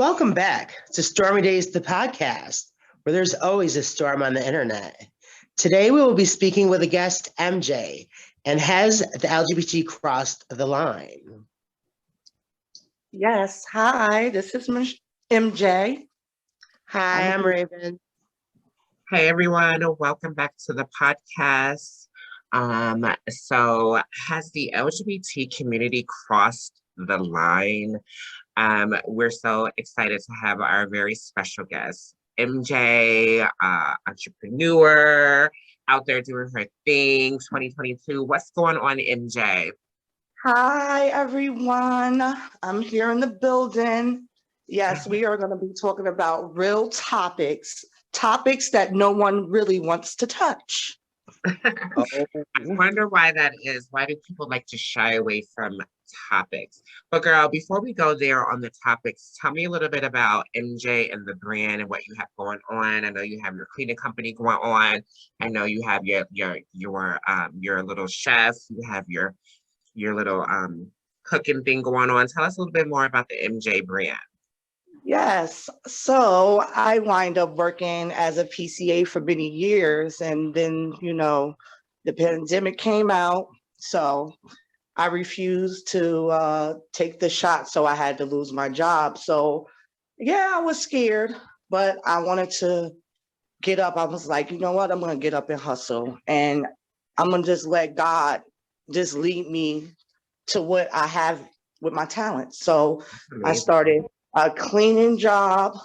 Welcome back to Stormy Daez, the podcast, where there's always a storm on the internet. Today, we will be speaking with a guest, MJ, and has the LGBT crossed the line? Yes. Hi, this is MJ. Hi, I'm Raven. Hey everyone, welcome back to the podcast. So has the LGBT community crossed the line? We're so excited to have our very special guest, MJ, entrepreneur, out there doing her thing, 2022. What's going on, MJ? Hi, everyone. I'm here in the building. Yes, we are going to be talking about real topics that no one really wants to touch. I wonder why that is. Why do people like to shy away from topics? But girl, before we go there on the topics, tell me a little bit about MJ and the brand and what you have going on. I know you have your cleaning company going on. I know you have your little chef. You have your little cooking thing going on. Tell us a little bit more about the MJ brand. Yes. So I wind up working as a PCA for many years. And then, the pandemic came out. So I refused to take the shot. So I had to lose my job. So, yeah, I was scared, but I wanted to get up. I was like, you know what? I'm going to get up and hustle. And I'm going to just let God just lead me to what I have with my talent. So I started a cleaning job,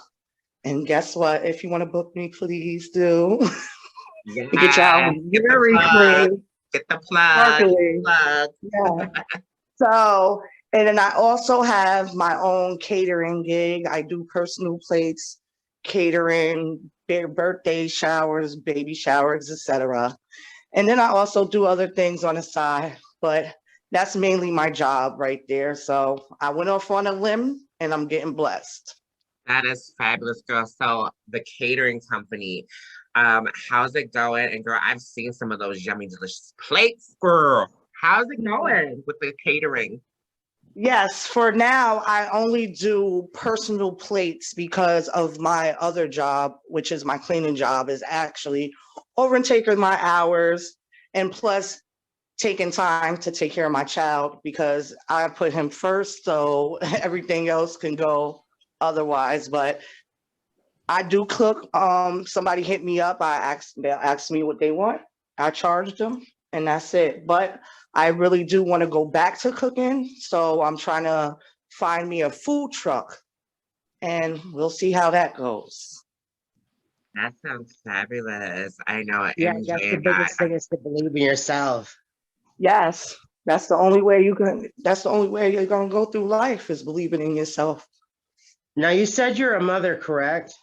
and guess what? If you want to book me, please do. Yes. Get y'all very clean. Get the plug. Yeah. So, and then I also have my own catering gig. I do personal plates, catering, birthday showers, baby showers, etc. And then I also do other things on the side, but that's mainly my job right there. So I went off on a limb and I'm getting blessed. That is fabulous, girl. So the catering company, how's it going? And girl, I've seen some of those yummy, delicious plates, girl. How's it going with the catering? Yes, for now, I only do personal plates because of my other job, which is my cleaning job, is actually overtaking my hours and plus taking time to take care of my child because I put him first, so everything else can go otherwise. But I do cook. Somebody hit me up. They'll ask me what they want. I charge them, and that's it. But I really do want to go back to cooking, so I'm trying to find me a food truck, and we'll see how that goes. That sounds fabulous. I know Yeah, MJ that's the and biggest thing is to believe in yourself. Yes, that's the only way you're gonna go through life is believing in yourself. Now, you said you're a mother, correct?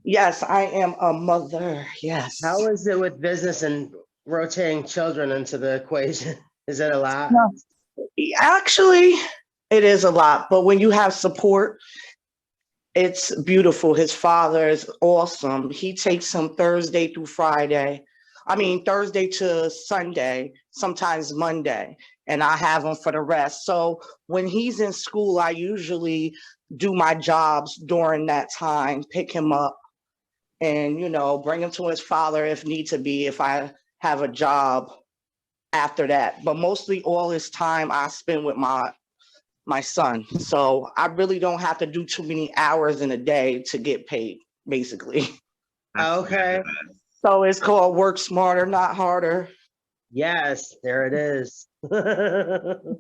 Yes, I am a mother. Yes. How is it with business and rotating children into the equation? Is it a lot? No, actually, it is a lot, but when you have support, it's beautiful. His father is awesome. He takes him Thursday through Friday. I mean, Thursday to Sunday, sometimes Monday, and I have him for the rest. So when he's in school, I usually do my jobs during that time, pick him up and, bring him to his father if need to be, if I have a job after that. But mostly all his time I spend with my son. So I really don't have to do too many hours in a day to get paid, basically. Okay. So it's called work smarter, not harder. Yes, there it is. And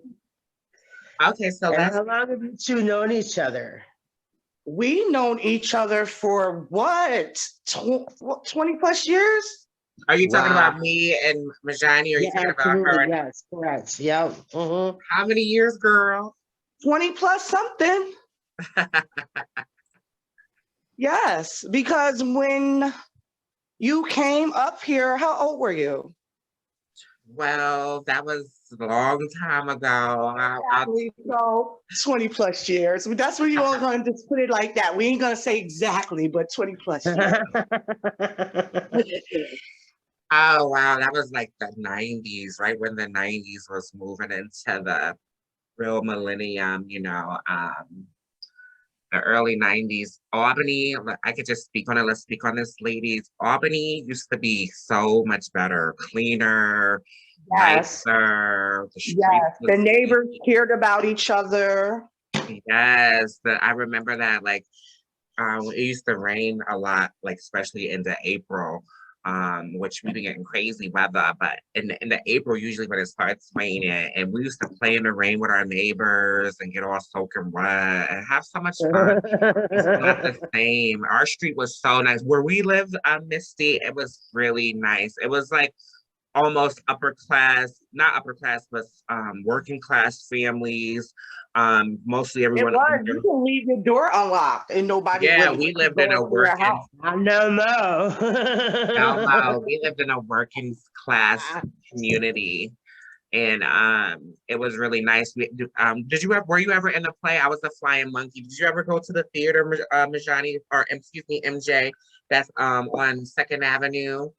okay, so how long have you two known each other? We known each other for what, 20 plus years? are you talking Wow. about me and Merjhani? Are you talking about Absolutely. her? Yes, correct. Yep. Mm-hmm. How many years, girl? 20 plus something. Yes, because when you came up here, how old were you? Well, that was a long time ago. So 20 plus years. That's what you all going to just put it like that. We ain't going to say exactly, but 20 plus years. Oh, wow. That was like the 90s, right when the 90s was moving into the real millennium, the early 90s. Albany, I could just speak on it. Let's speak on this, ladies. Albany used to be so much better, cleaner, Yes. nicer. The streets Yes. was The neighbors cared about each other. yes. I remember that like it used to rain a lot, like especially into April, which we've been getting crazy weather. But in the April, usually when it starts raining, and we used to play in the rain with our neighbors and get all soaking wet and have so much fun. It's not the same. Our street was so nice. Where we lived, Misty, it was really nice. It was like almost upper class, not upper class, but working class families. Mostly It everyone was. under. You can leave your door unlocked and nobody Yeah, would we lived in go a into your working. house. No No, mo. no, we lived in a working class community, and it was really nice. Did you ever? Were you ever in the play? I was a flying monkey. Did you ever go to the theater, Merjhani, or excuse me, MJ? That's on Second Avenue.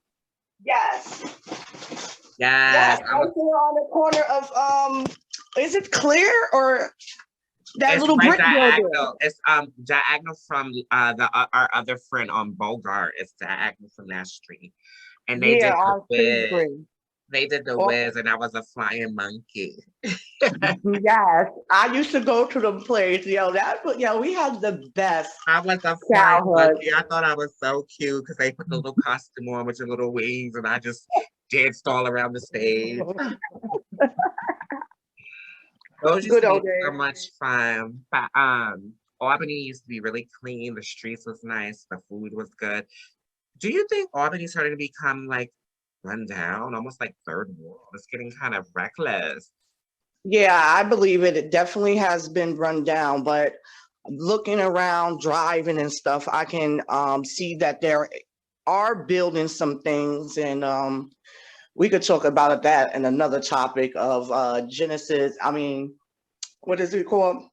Yes. Yes, Yes. Right there on the corner of is it Clear or that it's little right brick building? diagonal. It's diagonal from our other friend on Bogart. It's diagonal from that street, and they Yeah, did the on Wiz. Kingsbury. They did the Oh, Wiz, and I was a flying monkey. yes. I used to go to the plays. We had the best I was a flying childhood. monkey. I thought I was so cute because they put the little costume on with your little wings, and I just danced all around the stage. Those used Good to be old so days. much fun. But Albany used to be really clean. The streets was nice. The food was good. Do you think Albany's starting to become like run down, almost like third world? It's getting kind of reckless. Yeah, I believe it. It definitely has been run down, but looking around, driving and stuff, I can see that there are building some things, and we could talk about that in another topic of Genesis. I mean, what is it called?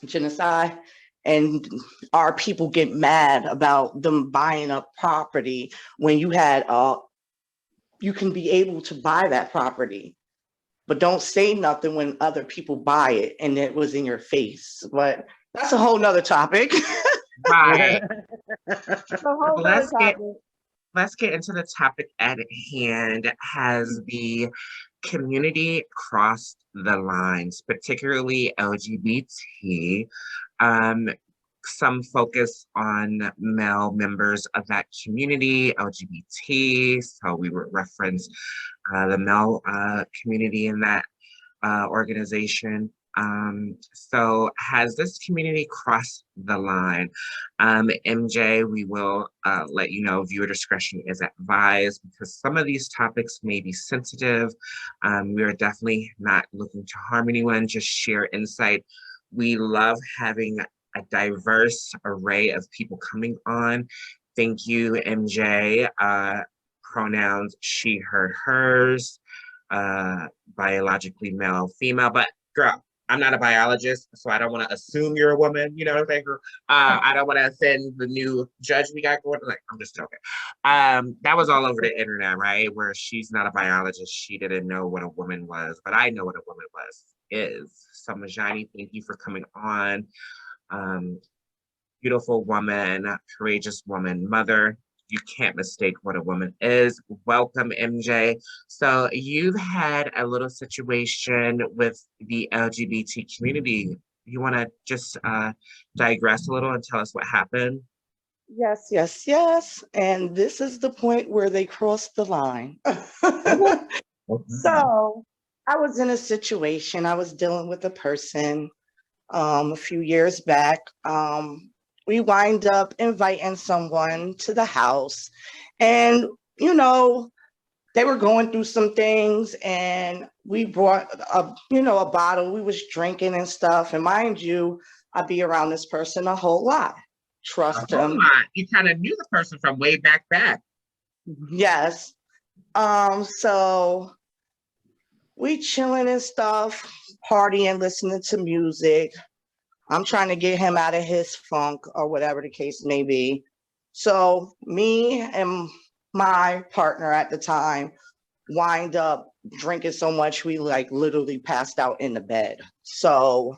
Genocide. And our people get mad about them buying up property when you can be able to buy that property, but don't say nothing when other people buy it and it was in your face. But that's a whole nother topic. Right. That's a whole nother Let's get topic. let's get into the topic at hand. Has the community crossed the lines, particularly LGBT? Um, some focus on male members of that community, LGBT. So we would reference the male community in that organization. So has this community crossed the line? MJ, we will let you know viewer discretion is advised because some of these topics may be sensitive. We are definitely not looking to harm anyone, just share insight. We love having a diverse array of people coming on. Thank you, MJ. Pronouns she, her, hers, biologically male, female, but girl, I'm not a biologist, so I don't want to assume you're a woman. You know what I'm saying, girl? I don't want to offend the new judge we got going. Like, I'm just joking. That was all over the internet, right? Where she's not a biologist, she didn't know what a woman was, but I know what a woman is. So, Merjhani, thank you for coming on. Beautiful woman, courageous woman, mother. You can't mistake what a woman is. Welcome, MJ. So you've had a little situation with the LGBT community. You want to just digress a little and tell us what happened? Yes, yes, yes. And this is the point where they crossed the line. So I was in a situation, I was dealing with a person a few years back. We wind up inviting someone to the house, and they were going through some things, and we brought a bottle. We was drinking and stuff, and mind you, I'd be around this person a whole lot. A Trust whole him. lot. You kind of knew the person from way back. Yes. So we chilling and stuff, partying, listening to music. I'm trying to get him out of his funk or whatever the case may be. So me and my partner at the time wind up drinking so much we like literally passed out in the bed. So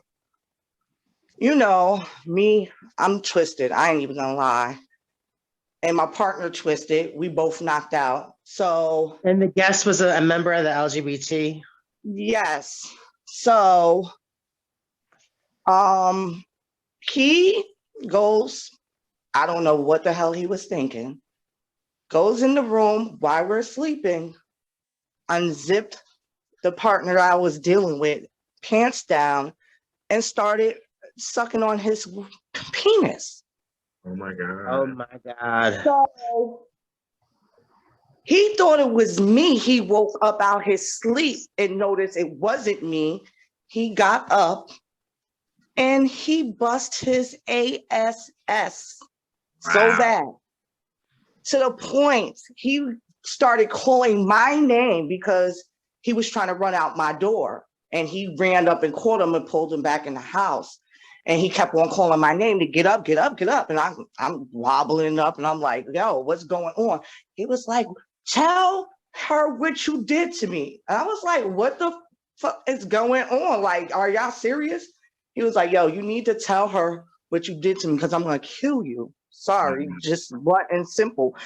You know, me, I'm twisted. I ain't even gonna lie. And my partner twisted. We both knocked out. So, And the guest was a member of the LGBT. yes. So, um, he goes, I don't know what the hell he was thinking, goes in the room while we're sleeping, unzipped the partner I was dealing with, pants down, and started sucking on his penis. Oh my God. Oh my God. So he thought it was me. He woke up out his sleep and noticed it wasn't me. He got up and he bust his ass so Wow. bad, to the point he started calling my name because he was trying to run out my door. And he ran up and caught him and pulled him back in the house. And he kept on calling my name to get up, get up, get up. And I'm wobbling up and I'm like, yo, what's going on? He was like, tell her what you did to me. And I was like, what the fuck is going on? Like, are y'all serious? He was like, yo, you need to tell her what you did to me because I'm going to kill you. Sorry, just blunt and simple.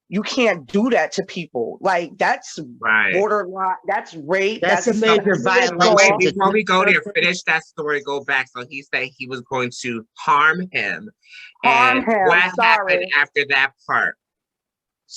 You can't do that to people. Like, that's Right. borderline, that's rape. That's a major But violation. wait, before we go there, finish that story, go back. So he said he was going to harm him. And what happened after that part?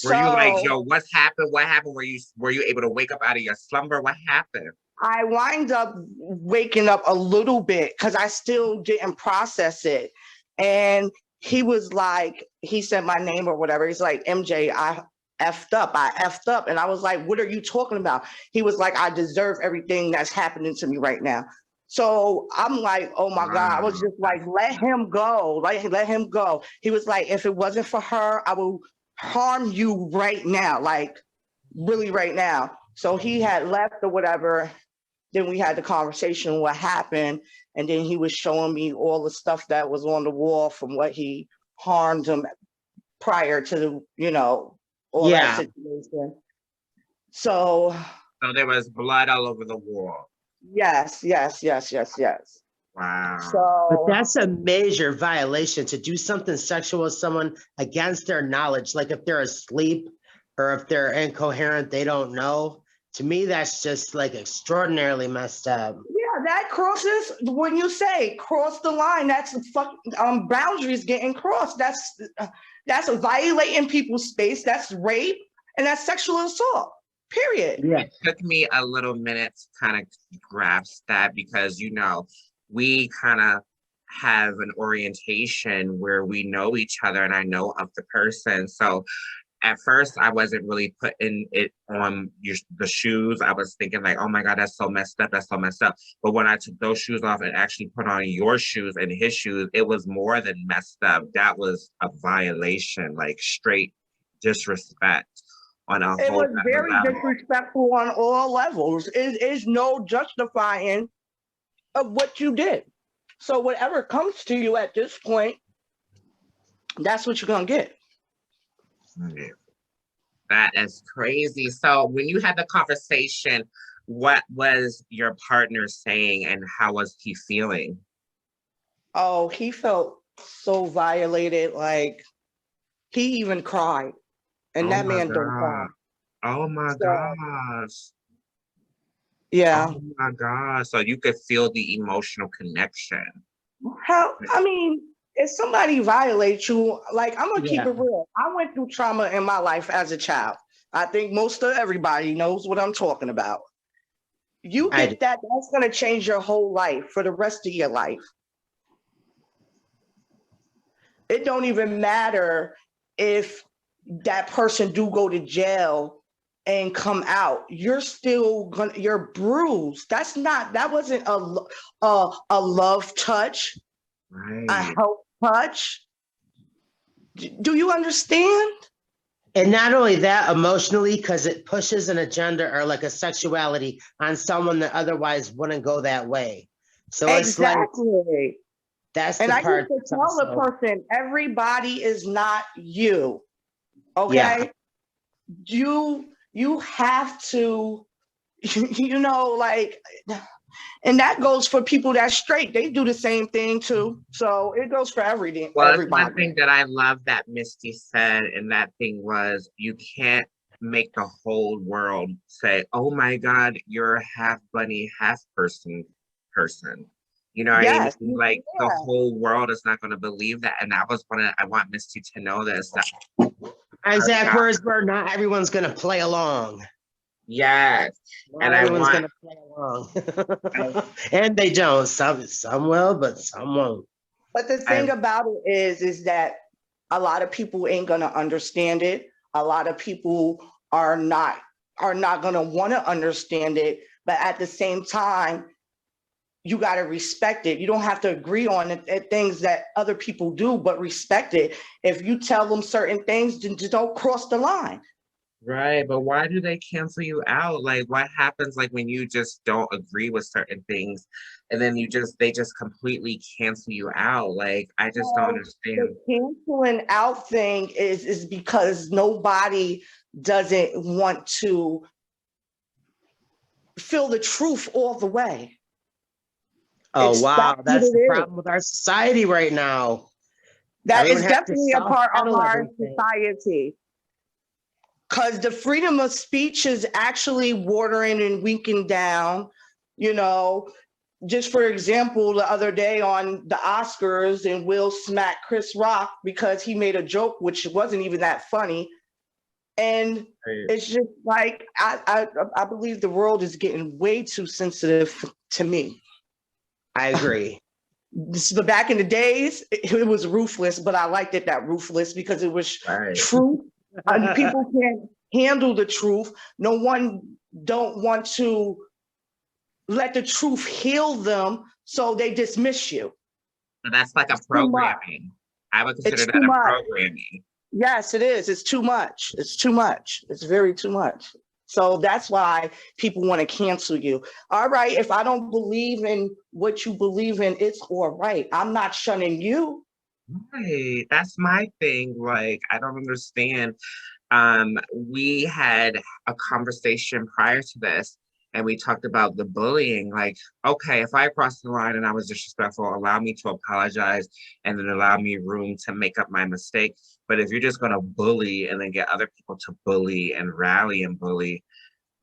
Were you like, yo, what's happened? What happened? Were you able to wake up out of your slumber? What happened? I wind up waking up a little bit because I still didn't process it. And he was like, he said my name or whatever. He's like, MJ, I effed up. And I was like, what are you talking about? He was like, I deserve everything that's happening to me right now. So I'm like, oh my God. I was just like, let him go. Like, let him go. He was like, if it wasn't for her, I will harm you right now. Like, really right now. So he had left or whatever. Then we had the conversation, what happened. And then he was showing me all the stuff that was on the wall from what he harmed him prior to, all that situation. So there was blood all over the wall. Yes. Wow. But that's a major violation to do something sexual with someone against their knowledge. Like if they're asleep or if they're incoherent, they don't know. To me, that's just like extraordinarily messed up. Yeah, that crosses, when you say cross the line, that's boundaries getting crossed. That's violating people's space. That's rape and that's sexual assault. Period. Yeah. It took me a little minute to kind of grasp that because, we kind of have an orientation where we know each other and I know of the person. So at first I wasn't really putting it on the shoes. I was thinking like, oh my God, that's so messed up. That's so messed up. But when I took those shoes off and actually put on your shoes and his shoes, it was more than messed up. That was a violation, like straight disrespect. It was very disrespectful on all levels. It is no justifying of what you did. So whatever comes to you at this point, that's what you're gonna get. That is crazy. So when you had the conversation, what was your partner saying and how was he feeling? Oh, he felt so violated. Like he even cried. And that man don't cry. Oh my gosh. Yeah. Oh my gosh. So you could feel the emotional connection. If somebody violates you, like I'm gonna keep it real. I went through trauma in my life as a child. I think most of everybody knows what I'm talking about. You get that's gonna change your whole life for the rest of your life. It don't even matter if that person do go to jail and come out. You're still you're bruised. That wasn't a love touch, right. A help touch. Do you understand? And not only that, emotionally, because it pushes an agenda or like a sexuality on someone that otherwise wouldn't go that way. So exactly. It's like, that's and the I part. used to tell the person, everybody is not you. Okay. Yeah. You have to, like And that goes for people that's straight. They do the same thing too. So it goes for everything. Well, that's everybody. one thing that I love that Misty said, and that thing was, you can't make the whole world say, "Oh my God, you're half bunny, half person." You know what I mean? Like the whole world is not going to believe that. And that was I want Misty to know this. That Exact words were, not everyone's going to play along. Yes. Not everyone's going to play along. And they don't. Some will, but some won't. But the thing about it is that a lot of people ain't going to understand it. A lot of people are not going to want to understand it. But at the same time, you got to respect it. You don't have to agree on it, things that other people do, but respect it. If you tell them certain things, just don't cross the line. Right, but why do they cancel you out? Like, what happens like when you just don't agree with certain things, and then they just completely cancel you out? Like, I just don't understand. The canceling out thing is because nobody doesn't want to feel the truth all the way. Oh, wow. That's the problem with our society right now. That is definitely a part of our society. Because the freedom of speech is actually watering and weakening down. You know, just for example, the other day on the Oscars, and Will smacked Chris Rock because he made a joke, which wasn't even that funny. And it's just like, I believe the world is getting way too sensitive to me. I agree. But back in the days, it was ruthless, but I liked it that ruthless because it was true. And people can't handle the truth. No one don't want to let the truth heal them, so they dismiss you. So that's like a programming. I would consider that a programming. Yes, it is. It's too much. It's too much. It's very too much. So that's why people want to cancel you. All right, if I don't believe in what you believe in, it's all right. I'm not shunning you. Right. That's my thing. Like, I don't understand. We had a conversation prior to this, and we talked about the bullying. Like, okay, if I crossed the line and I was disrespectful, allow me to apologize and then allow me room to make up my mistake. But if you're just going to bully and then get other people to bully and rally and bully,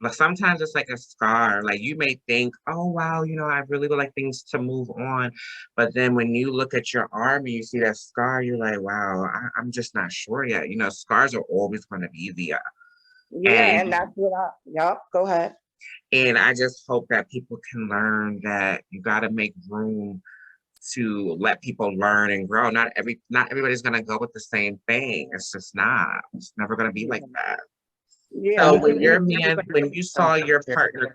but sometimes it's like a scar. Like, you may think, oh, wow, you know, I really would like things to move on. But then when you look at your arm and you see that scar, you're like, wow, I'm just not sure yet. You know, scars are always going to be there. Yeah, and that's what go ahead. And I just hope that people can learn that you got to make room to let people learn and grow. Not everybody's going to go with the same thing. It's just not. It's never going to be like that. Yeah. So when you saw your partner,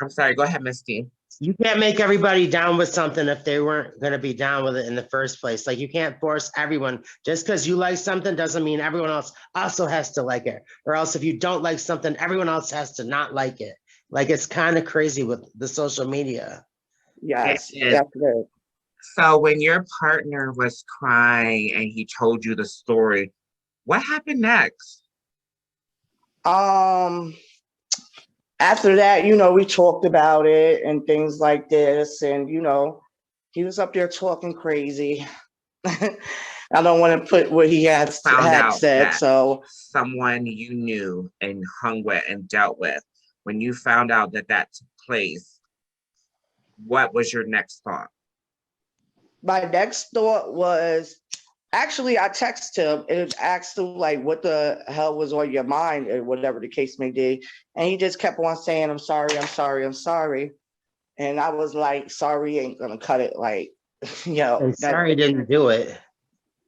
I'm sorry, go ahead, Misty. You can't make everybody down with something if they weren't going to be down with it in the first place. Like, you can't force everyone. Just because you like something doesn't mean everyone else also has to like it. Or else if you don't like something, everyone else has to not like it. Like, it's kind of crazy with the social media. Yes, definitely. So when your partner was crying and he told you the story, what happened next? After that, you know, we talked about it and things like this, and you know, he was up there talking crazy. I don't want to put what he had said. So someone you knew and hung with and dealt with, when you found out that took place, what was your next thought? My next thought was, actually, I texted him and asked him, like, what the hell was on your mind, or whatever the case may be. And he just kept on saying, I'm sorry, I'm sorry, I'm sorry. And I was like, sorry ain't gonna cut it. Like, you know. And sorry didn't do it.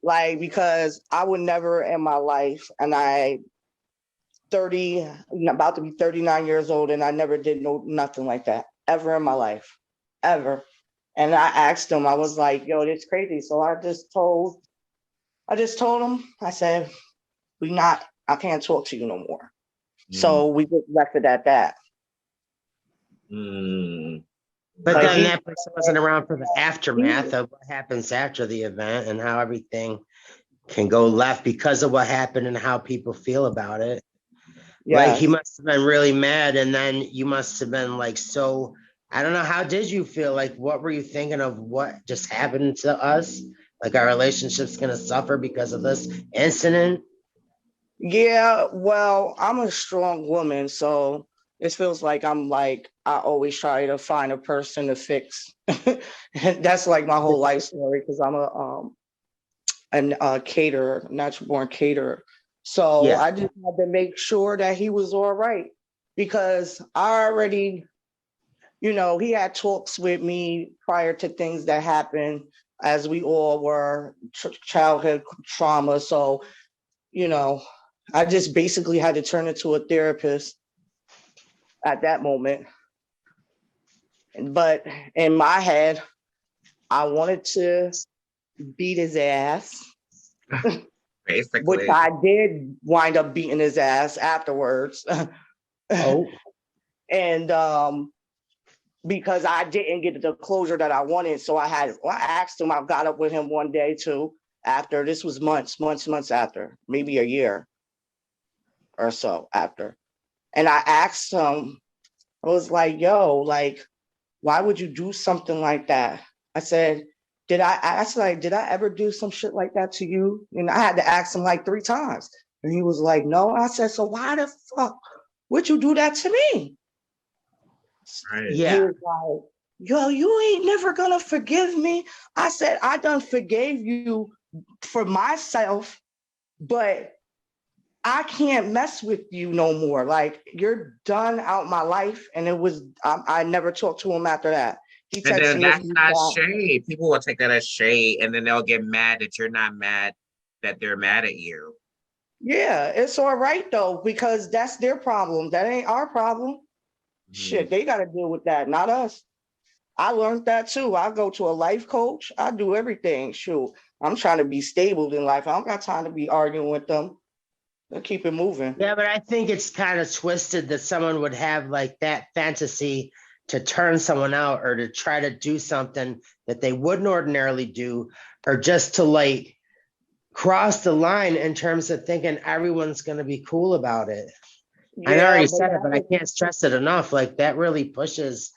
Like, because I would never in my life, and about to be 39 years old, and I never did nothing like that ever in my life, ever. And I asked him, I was like, yo, it's crazy. So I just told him, I said, I can't talk to you no more. So we just left it at that. But like, then that person wasn't around for the aftermath of what happens after the event and how everything can go left because of what happened and how people feel about it. Yes. Like, he must have been really mad, and then you must have been like so I don't know. How did you feel? Like, what were you thinking of what just happened to us? Like, our relationship's going to suffer because of this incident? Yeah, well, I'm a strong woman, so it feels like I always try to find a person to fix. And that's like my whole life story because I'm a caterer, natural born caterer. So Yeah. I just had to make sure that he was all right because I already, he had talks with me prior to things that happened as we all were childhood trauma. So, you know, I just basically had to turn into a therapist at that moment. But in my head, I wanted to beat his ass, which Basically. I did wind up beating his ass afterwards. Oh, And because I didn't get the closure that I wanted. So I asked him, I got up with him one day too, after this was months after, maybe a year or so after. And I asked him, I was like, yo, like, why would you do something like that? I said, did I ever do some shit like that to you? And I had to ask him like 3 times. And he was like, no. I said, so why the fuck would you do that to me? Right. He yeah. was like, yo, you ain't never gonna forgive me. I said, I done forgave you for myself, but I can't mess with you no more. Like, you're done out my life. And I never talked to him after that. He And texted then me a that's few not times. shade. People will take that as shade, and then they'll get mad that you're not mad that they're mad at you. Yeah, it's all right though, because that's their problem. That ain't our problem. Mhm. Shit, they got to deal with that, not us. I learned that too. I go to a life coach. I do everything. Shoot, I'm trying to be stable in life. I don't got time to be arguing with them. They keep it moving. Yeah, but I think it's kind of twisted that someone would have like that fantasy to turn someone out or to try to do something that they wouldn't ordinarily do, or just to like cross the line in terms of thinking everyone's going to be cool about it. I Yeah, already but said it, but I can't stress it enough. Like, that really pushes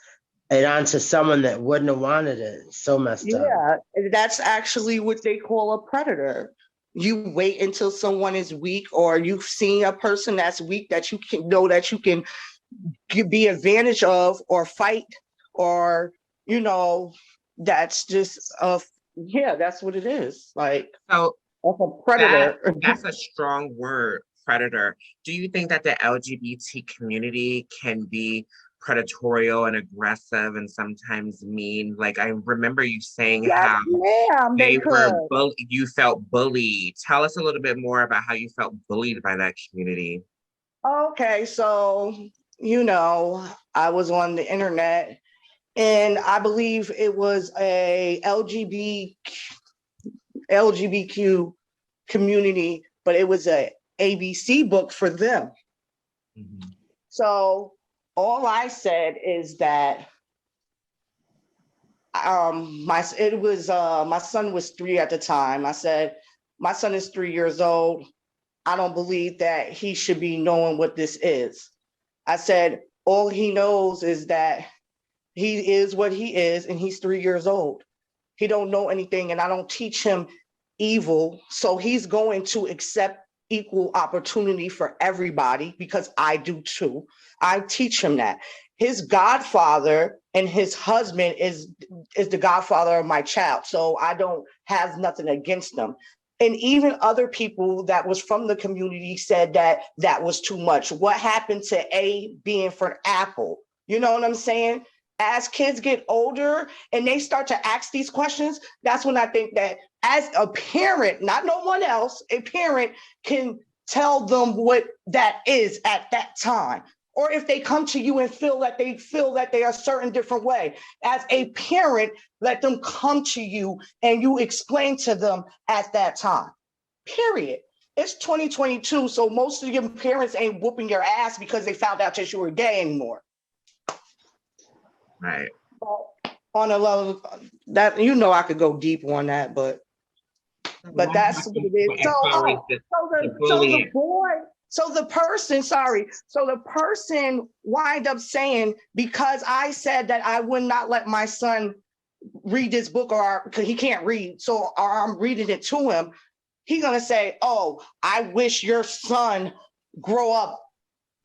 it onto someone that wouldn't have wanted it. It's so messed up. yeah, that's actually what they call a predator. You wait until someone is weak, or you've seen a person that's weak that you can know that you can be advantage of or fight, or you know, that's just yeah, that's what it is. Like, So of a that predator. that's a strong word, predator. Do you think that the LGBT community can be predatorial and aggressive and sometimes mean? Like, I remember you saying Yes, how ma'am, they could. you felt bullied. Tell us a little bit more about how you felt bullied by that community. Okay, so I was on the internet, and I believe it was a LGBTQ community, but it was a ABC book for them. Mhm. So all I said is that my son was 3 at the time. I said, my son is 3 years old. I don't believe that he should be knowing what this is. I said, all he knows is that he is what he is, and he's 3 years old. He don't know anything, and I don't teach him evil. So he's going to accept equal opportunity for everybody because I do too. I teach him that. His godfather and his husband is the godfather of my child. So I don't have nothing against them. And even other people that was from the community said that that was too much. What happened to A being for apple? You know what I'm saying? As kids get older and they start to ask these questions, that's when I think that as a parent, not no one else, a parent can tell them what that is at that time. Or if they come to you and feel that they are a certain different way, as a parent, let them come to you and you explain to them at that time. Period. It's 2022, so most of your parents ain't whooping your ass because they found out that you were gay anymore. Right. On a level that I could go deep on that, but Well, that's what it is. as far as the So the bullying. boy, So the person wind up saying, because I said that I would not let my son read this book, or because he can't read, or I'm reading it to him, he's gonna say, oh, I wish your son grow up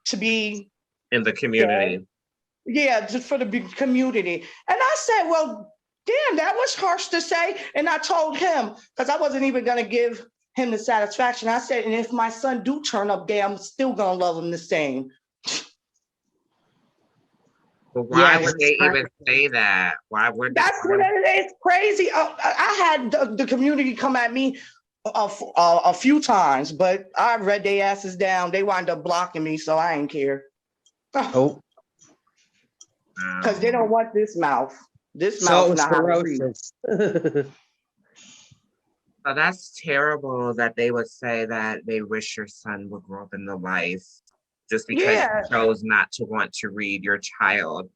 to be in the community. Yeah, just for the big community. And I said, well, damn, that was harsh to say. And I told him, because I wasn't even going to give him the satisfaction. I said, and if my son do turn up gay, I'm still going to love him the same. But why would they even say that? Why would that's what it's crazy. I had the community come at me a few times, but I read their asses down. They wound up blocking me, so I ain't care. Oh. Because they don't want this mouth. This mouth not ferocious. So that's terrible that they would say that they wish your son would grow up in the life just because you chose not to want to read your child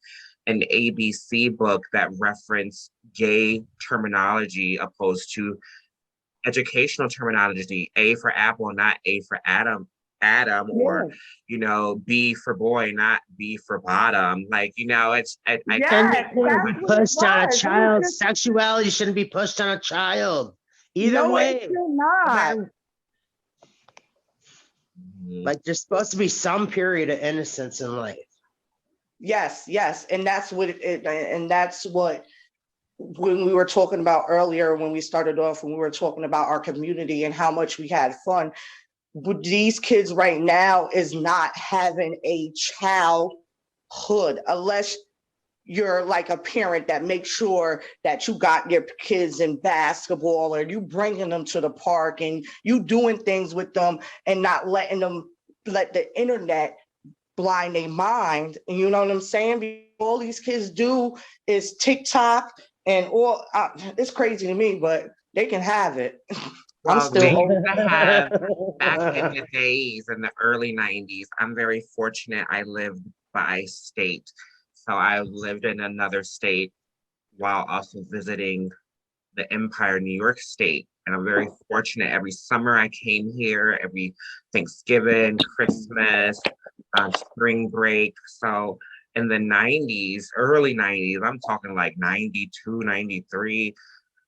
an ABC book that referenced gay terminology opposed to educational terminology, A for apple, not A for Adam, or, you know, B for boy, not B for bottom. Like, you know, it's, pushed on a child. Sexuality shouldn't be pushed on a child. Either way. It's not. Like, there's supposed to be some period of innocence in life. Yes. And that's what when we were talking about earlier, when we started off, when we were talking about our community and how much we had fun, these kids right now is not having a childhood unless you're like a parent that makes sure that you got your kids in basketball, or you bringing them to the park and you doing things with them and not letting them let the internet blind their mind. And you know what I'm saying? All these kids do is TikTok and all. It's crazy to me, but they can have it. Well, I'm still to have back in the days, in the early 90s. I'm very fortunate. I lived by state. So I lived in another state while also visiting the Empire, New York State. And I'm very fortunate. Every summer I came here, every Thanksgiving, Christmas, spring break. So in the 90s, early 90s, I'm talking like 92, 93,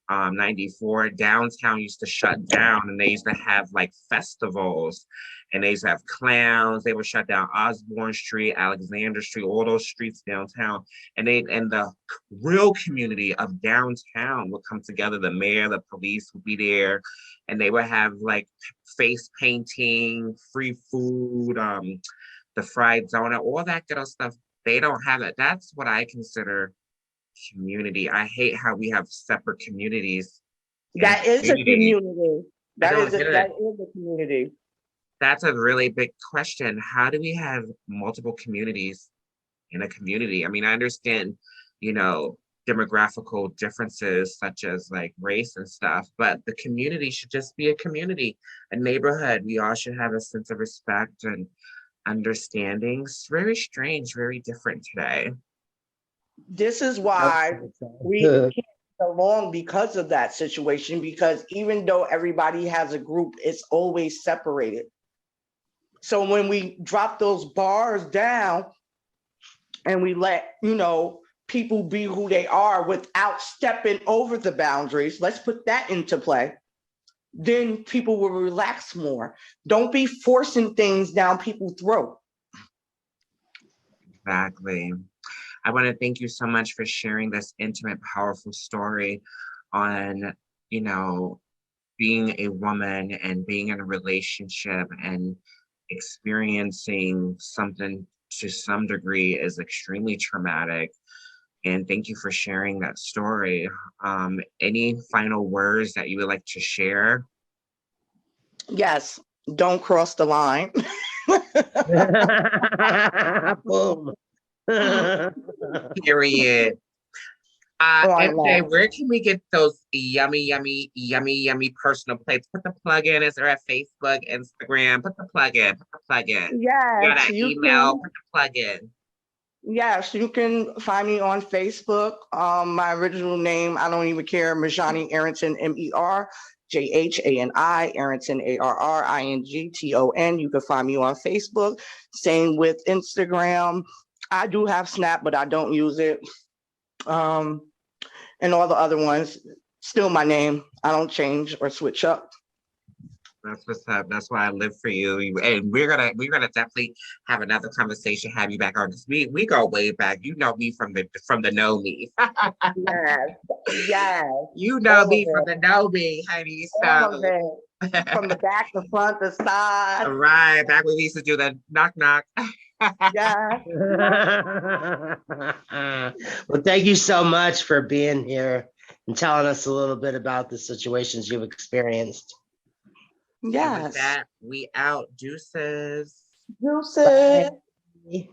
94, downtown used to shut down, and they used to have like festivals, and they used to have clowns. They would shut down Osborne Street, Alexander Street, all those streets downtown, and the real community of downtown would come together. The mayor, the police would be there, and they would have like face painting, free food, the fried donut, all that good old stuff. They don't have it. That's what I consider community. I hate how we have separate communities. That is a community. That is a community. That's a really big question. How do we have multiple communities in a community? I mean, I understand, you know, demographical differences such as like race and stuff, but the community should just be a community, a neighborhood. We all should have a sense of respect and understanding. It's very strange, very different today. This is why we can't get along, because of that situation, because even though everybody has a group, it's always separated. So when we drop those bars down and we let, you know, people be who they are without stepping over the boundaries, let's put that into play, then people will relax more. Don't be forcing things down people's throat. Exactly. I want to thank you so much for sharing this intimate, powerful story on, you know, being a woman and being in a relationship and experiencing something to some degree is extremely traumatic. And thank you for sharing that story. Any final words that you would like to share? Yes, don't cross the line. Boom. Period. MJ, where can we get those yummy personal plates? Put the plug in. Is there a Facebook, Instagram? Put the plug in. Yes. You got an email. Put the plug in. Yes, you can find me on Facebook. My original name, I don't even care, Merjhani Arrington, MER. Jhani, Arrington, Arrington. You can find me on Facebook. Same with Instagram. I do have Snap, but I don't use it. And all the other ones, still my name. I don't change or switch up. That's what's up. That's why I live for you. And we're gonna definitely have another conversation, have you back on, because we go way back. You know me from the know me. Yes, yes. You know All me of from it. the know me, honey. All of So it. From the back, the front, the side. right, back when we used to do the knock knock. Yeah. Well, thank you so much for being here and telling us a little bit about the situations you've experienced. And with Yes. that, we out. Deuces. Deuces. Bye.